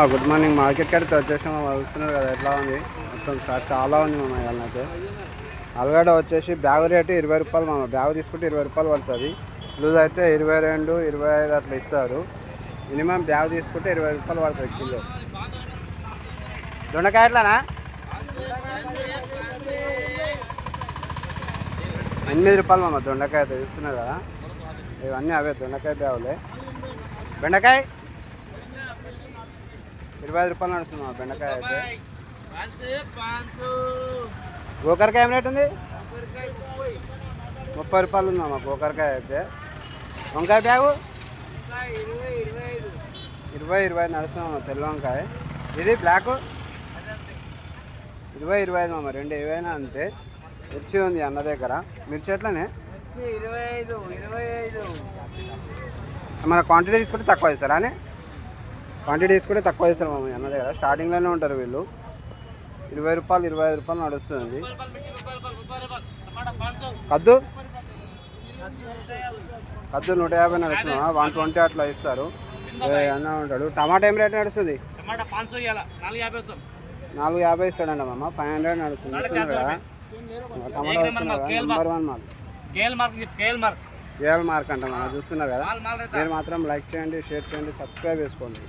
Good morning. Market కడితే వచ్చేసాము. వస్తున్నారు కదా, ఎట్లా ఉంది మొత్తం స్టాక్ చాలా ఉంది మామ. ఇవాళనైతే ఆలుగడ్డ వచ్చేసి బ్యాగ్ రేటు 20 రూపాయలు మామ. బ్యాగ్ తీసుకుంటే 20 రూపాయలు పడుతుంది. లూజ్ అయితే 22, 25 అట్లా ఇస్తారు. మినిమం బ్యాగ్ తీసుకుంటే 20 రూపాయలు పడుతుంది కిలో. దొండకాయ ఎట్లానా? 8 రూపాయలు మామ. దొండకాయ అయితే చూస్తున్నారు కదా, ఇవన్నీ అవే దొండకాయ బ్యాగులే. బెండకాయ 25 రూపాయలు నడుస్తుంది మా బెండకాయ అయితే. గోకరకాయ ఏం రేట్ ఉంది? 30 రూపాయలు ఉంది మా గోకరకాయ అయితే. వంకాయ బ్యాగు 20 నడుస్తుంది తెల్ల వంకాయ. ఇది బ్లాక్ 20 మామ. 2 ఏవైనా అంతే. మిర్చి ఉంది అన్న దగ్గర. మిర్చి ఎట్లనే మన క్వాంటిటీ తీసుకుంటే తక్కువ ఇస్తారా అని? క్వాంటిటీ తీసుకుంటే తక్కువ ఇస్తారు మామ అన్న దగ్గర. స్టార్టింగ్లోనే ఉంటారు వీళ్ళు. 20 రూపాయలు 25 రూపాయలు నడుస్తుంది. కద్దు 150 నడుస్తుంది. 120 అట్లా ఇస్తారు అన్న ఉంటాడు. టమాటా ఏం రేట్ నడుస్తుంది? 450 ఇస్తాడంట మామ. 500 నడుస్తుంది. ఇస్తున్నారు కదా టమాటా. వస్తున్నారు కదా, నెంబర్ 1 మాల్ కేఎల్ మార్క్ అంట మనం చూస్తున్నారు కదా. మీరు మాత్రం లైక్ చేయండి, షేర్ చేయండి, సబ్స్క్రైబ్ చేసుకోండి.